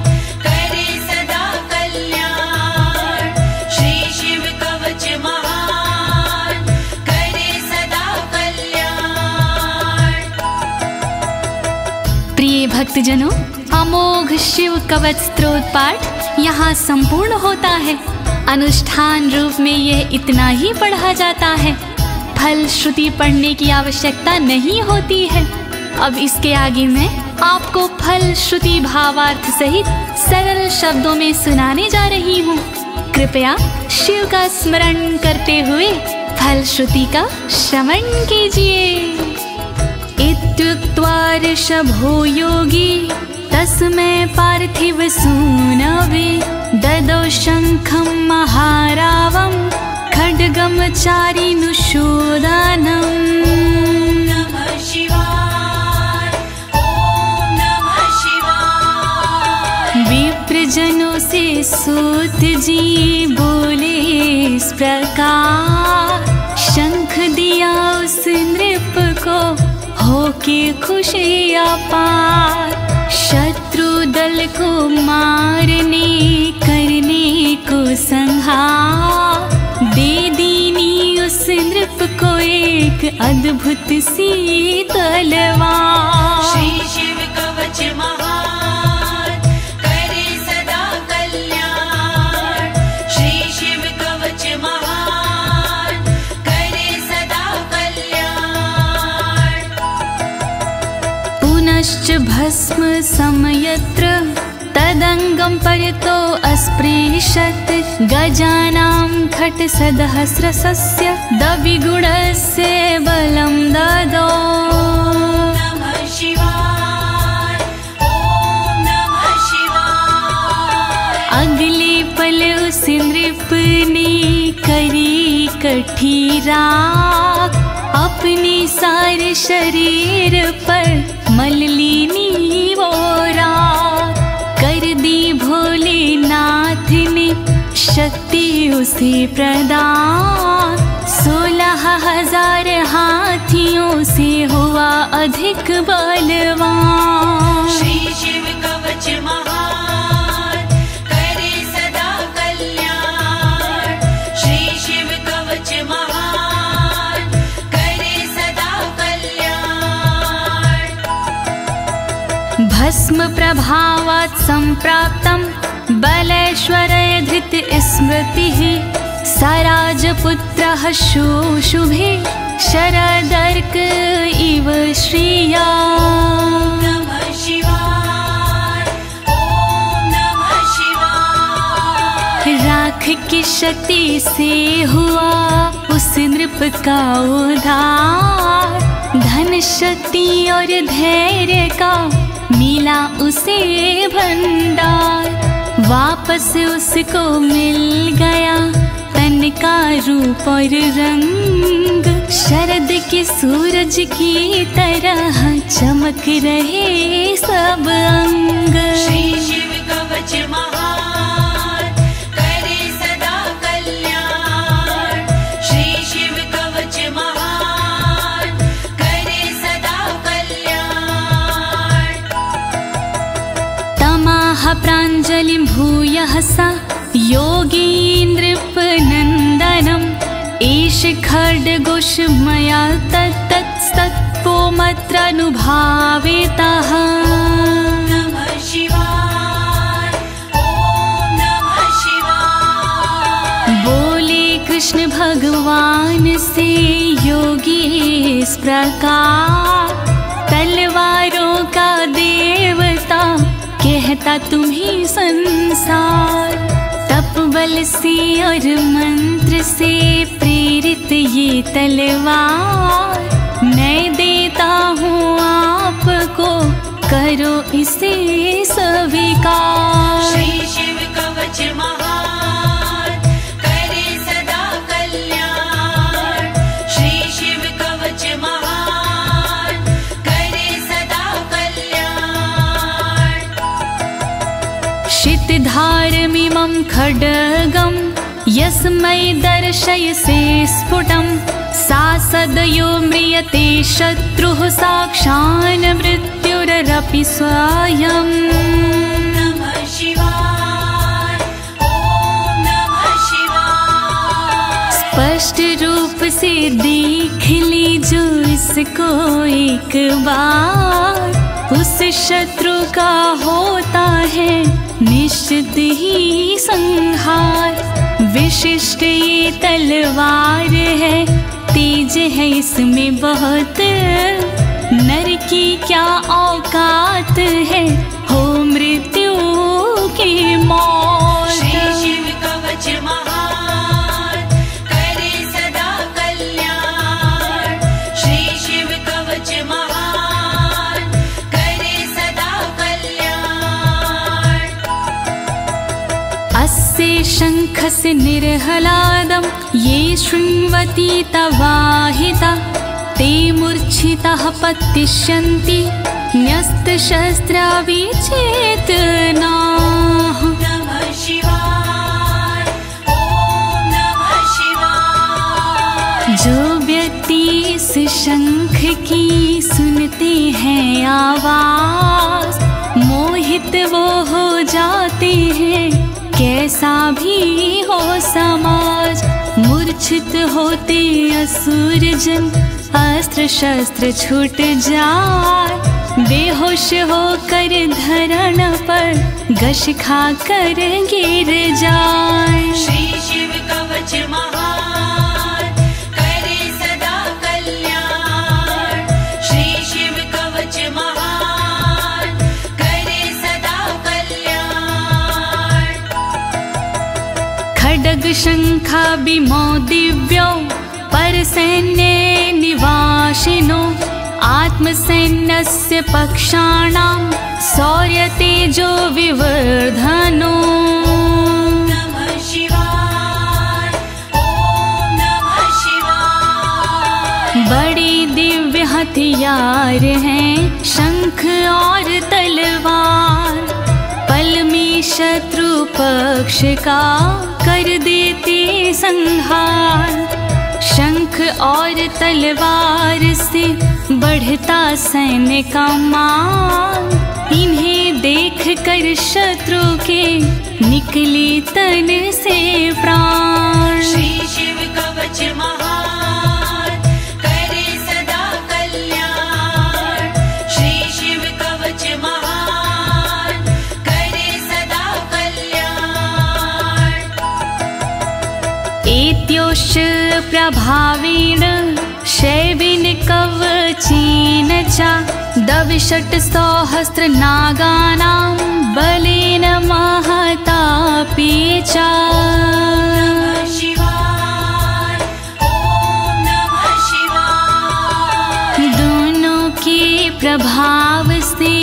करे सदा कल्याण। श्री शिव कवच महान करे सदा कल्याण। प्रिय भक्तजनों, अमोघ शिव कवच स्तोत्र पाठ यहाँ संपूर्ण होता है। अनुष्ठान रूप में यह इतना ही पढ़ा जाता है, फल श्रुति पढ़ने की आवश्यकता नहीं होती है। अब इसके आगे मैं आपको फल श्रुति भावार्थ सहित सरल शब्दों में सुनाने जा रही हूँ। कृपया शिव का स्मरण करते हुए फल श्रुति का श्रवण कीजिए। इत्युक्त्वा ऋषभो योगी तस्मै पार्थिव सूनवे ददौ शङ्खं महारावं खड्गं चारिनुशोदानम्। नमः शिवाय, ओम नमः शिवाय। विप्रजनों से सूत जी बोले इस प्रकार, शंख दिया उस नृप को होके खुशी अपार। शत्रु दल को मारने करने को संहार, दे दीनी उस नृप को एक अद्भुत सी तलवार। श्री शिव कवच महान करे सदा कल्याण। श्री शिव कवच महान करे सदा कल्याण। पुनश्च भस्म समयत्र तदंगं परतो अस्पृशत्, गजानां खट्सहस्रस्य द्विगुणस्य बलं ददौ। नमः शिवाय, ओम नमः शिवाय। अगले पल उस नृप ने करी कठी राख, अपने सारे शरीर पर मल ली वो राख। कर दी भोलेनाथ ने शक्ति उसे प्रदान, 16,000 हाथियों से हुआ अधिक बलवान। श्री शिव कवच महान करे सदा कल्याण। श्री शिव कवच महान करे सदा कल्याण। भस्म प्रभावात् सम्प्राप्तं बलेश्वरय धृत स्मृतिः, सराजपुत्रः शुशुभे शरदर्क इव श्रिया। नमः शिवाय, ओम नमः शिवाय। राख की शक्ति से हुआ उस नृप का उद्धार, धन शक्ति और धैर्य का मिला उसे भंडार। वापस उसको मिल गया तन का रूप और रंग, शरद के सूरज की तरह चमक रहे सब अंग। श्री शिव कवच महान करे सदा कल्याण। श्री शिव कवच महान करे सदा कल्याण। तमाह प्राञ्जलिं भूयः सा योगीन्द्रपनन्दनम्, एष खड्गोष मया तत्तत्पोमत्रानुभावितः। नमः शिवाय, ओम नमः शिवाय। बोले कृष्ण भगवान से योगी इस प्रकार, तलवारों कहता तुम्ही संसार। तप बल से और मंत्र से प्रेरित ये तलवार मैं देता हूँ आपको, करो इसे स्वीकार। श्री शिव कवच महान करे सदा कल्याण। श्री शिव कवच महान करे सदा कल्याण। शितधारमिमं खड्गं यस्मै दर्शयसे स्फुटं, सा सदयो म्रियते शत्रुः साक्षान् मृत्युरपि स्वयम्। नमः शिवाय, ओम नमः शिवाय। स्पष्ट रूप से देख लीजो इसको एक बार, उस शत्रु का होता है निश्चित ही संहार। विशिष्ट ये तलवार है, तेज है इसमें बहुत, नर की क्या औकात है हो मृत्यु की मौत। श्री शिव कवच महान करे सदा कल्याण। श्री शिव कवच महान करे सदा कल्याण। अस्य शङ्खस्य निर्हलादं ये शृण्वन्ति तवाहिता, ते मूर्छिताः पतिष्यन्ति न्यस्तशस्त्रा विचेतनाः। नमः शिवाय, ओम नमः शिवाय। जो व्यक्ति इस शंख की सुनते हैं आवाज, मोहित वो हो जाते हैं कैसा भी हो समाज। मूर्छित होते असुर जन, अस्त्र शस्त्र छूट जाए, बेहोश होकर धरण पर घस खा कर गिर जाए। श्री शिव कवच महान करे सदा कल्याण। श्री शिव कवच महान करे सदा कल्याण। खड्ग शंखाभिमो दिव्यो परसैन्ये निवासिनो, आत्मसैन्यस्य पक्षाणां शौर्यतेजो विवर्धनो। नमः शिवाय, ओम नमः शिवाय। बड़े दिव्य हथियार हैं शंख और तलवार, पल में शत्रु पक्ष का कर देते संहार। शंख और तलवार से बढ़ता सैन्य का मान, इन्हें देख कर शत्रु के निकले तन से प्राण। श्री शिव कवच महान करे सदा कल्याण। श्री शिव कवच महान करे सदा कल्याण। एत्योश्च प्रभावेण शैवेन कवचेन च, दविषट् सहस्र नागानां बलेन महतापि च। नमः शिवाय, ओम नमः शिवाय। दोनों के प्रभाव से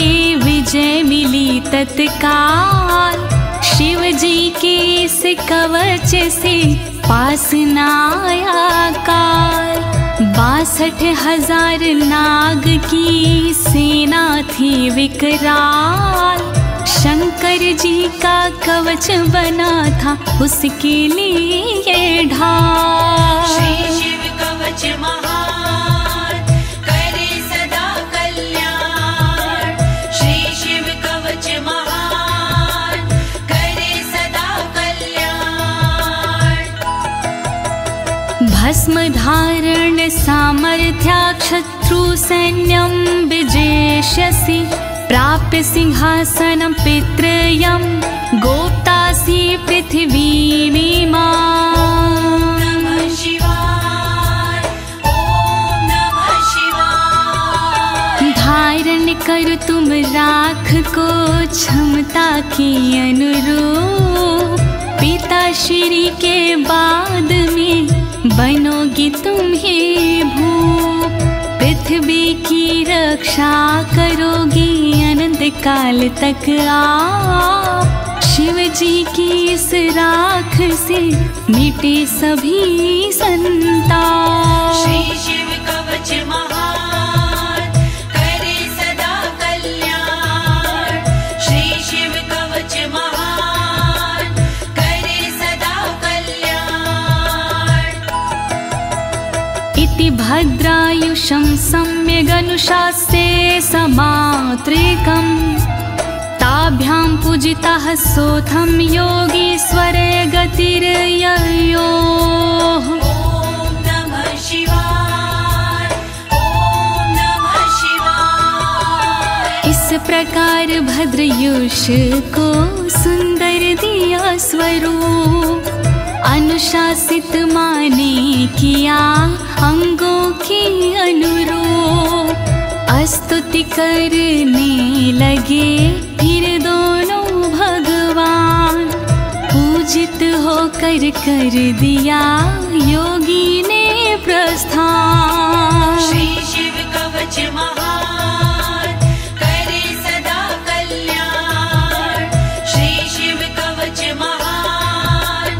विजय मिली तत्काल, शिव जी के इस कवच से पास न आया काल। 62,000 नाग की सेना थी विकराल, शंकर जी का कवच बना था उसके लिए ढाल। श्री शिव कवच महान करे सदा कल्याण। श्री शिव कवच महान करे सदा कल्याण। भस्म धारण सामर्थ्या शत्रु सैन्यं विजेष्यसि, प्राप्य सिंहासनं पितृयं गोप्तासि पृथिवीमिमां। नमः शिवाय, ओम नमः शिवाय। धारण कर तुम राख को क्षमता पिता के अनुरूप पिता श्री के बाद में बनोगी तुम ही भूप। पृथ्वी की रक्षा करोगी अनंत काल तक आप। शिव जी की इस राख से मिटे सभी संताप। श्री शिव कवच महान करे सदा कल्याण। श्री शिव कवच महान करे सदा कल्याण। इति भद्रायुषं सम्यगनुशास्ये समात्रिकम् ताभ्यां पूजितः सोऽथं योगीश्वरे गतिर्ययोः। ॐ नमः शिवाय। ॐ नमः शिवाय। इस प्रकार भद्रयुष को सुंदर दिया स्वरूप। अनुशासित माने किया अंगों की अनुरूप। स्तुति करने लगे फिर दोनों भगवान। पूजित होकर कर दिया योगी ने प्रस्थान। श्री शिव कवच महान करे सदा कल्याण। श्री शिव कवच महान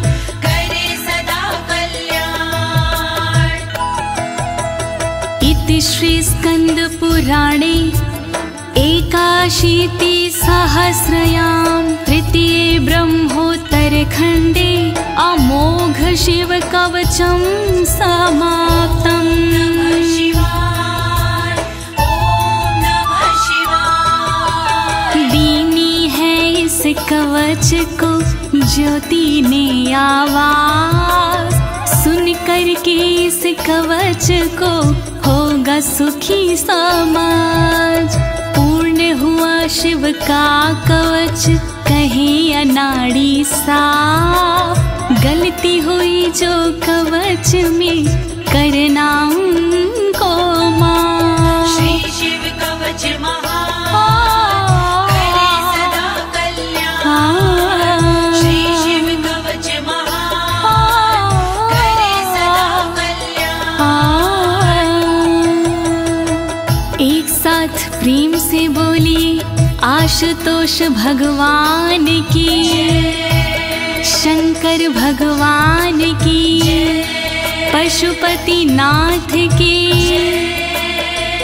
करे सदा कल्याण। इति श्री स्कंद पुराणे एकाशीति सहस्रयां तृतीये ब्रह्मोत्तर खंडे अमोघ शिव कवचम समाप्तम्। शिवाय। ॐ नमः शिवाय। दीनी है इस कवच को ज्योति ने आवाज। सुन करके इस कवच को होगा सुखी समाज। पूर्ण हुआ शिव का कवच कहे अनाड़ी साफ। गलती हुई जो कवच में करना उनको माफ। श्री शिव कवच महान करे सदा कल्याण। श्री शिव कवच महान करे सदा कल्याण। एक साथ प्रेम से बोलिए आशुतोष भगवान की, शंकर भगवान की, पशुपति नाथ की,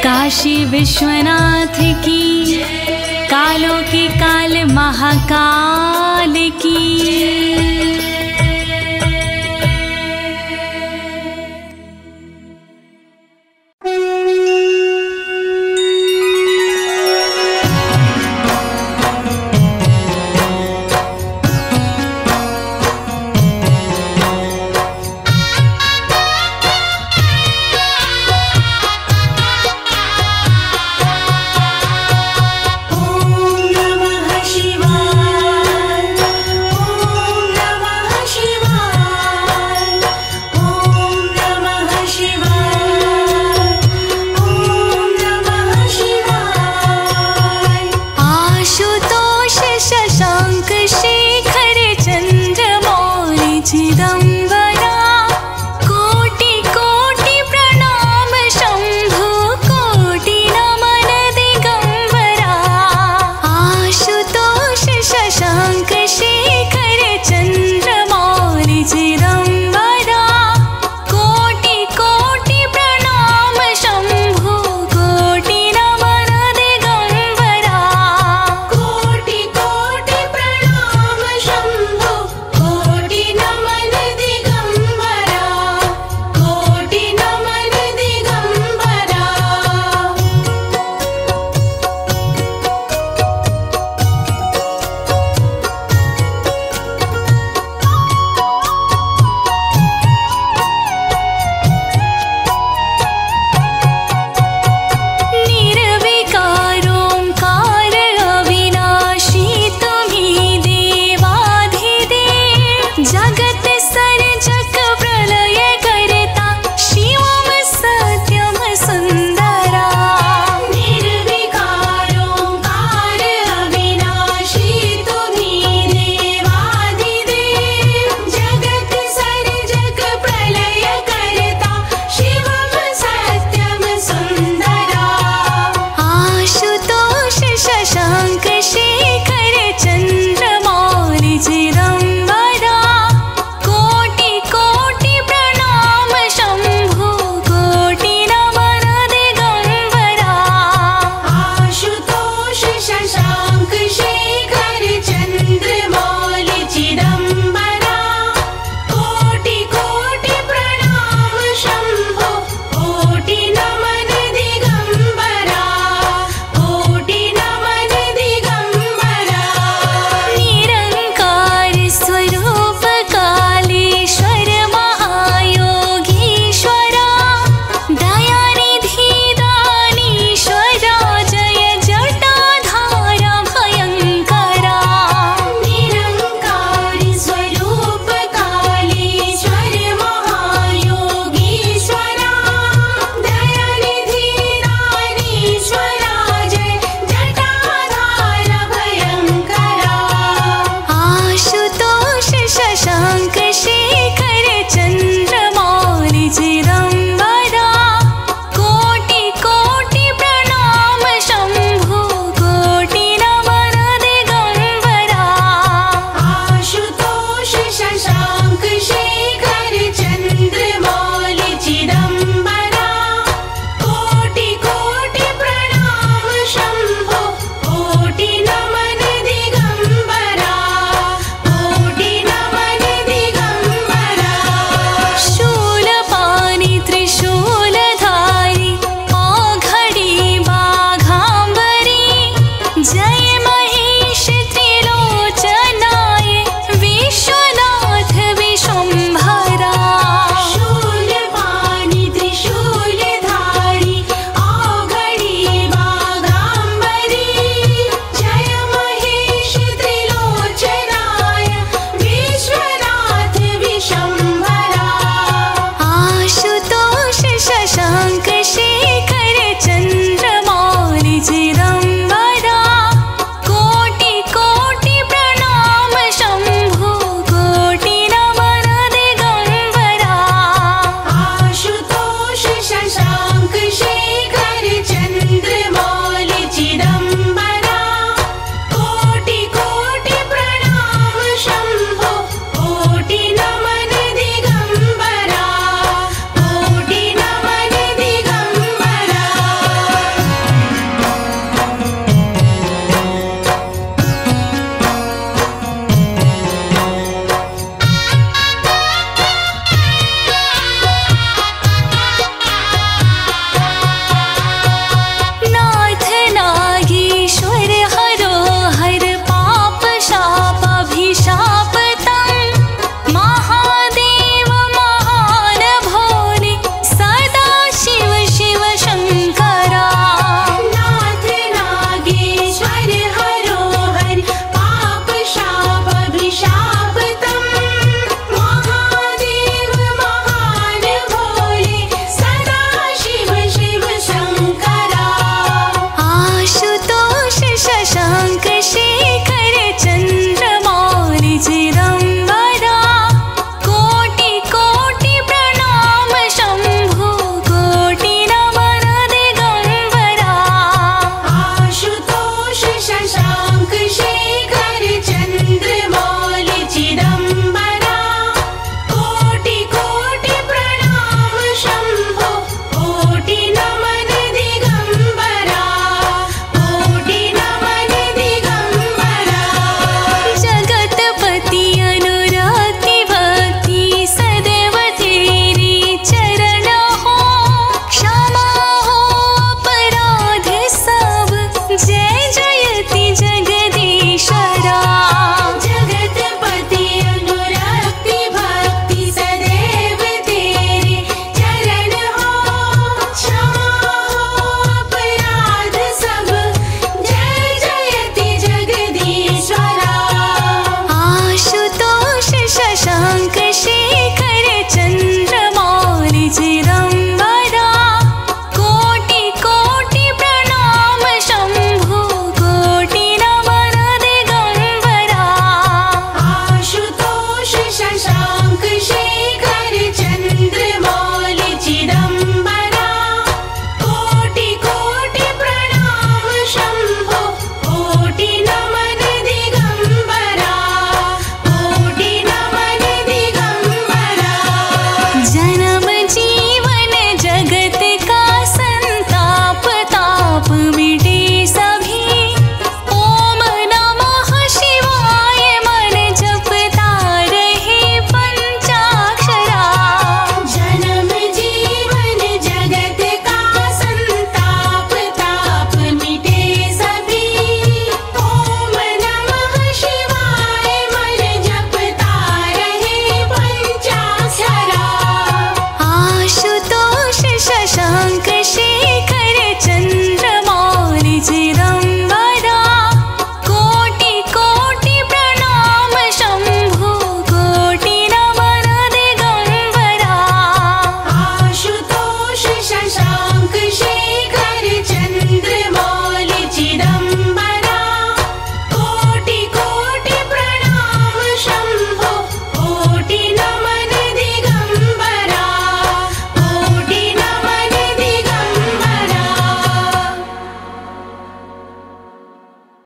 काशी विश्वनाथ की, कालों के काल महाकाल की।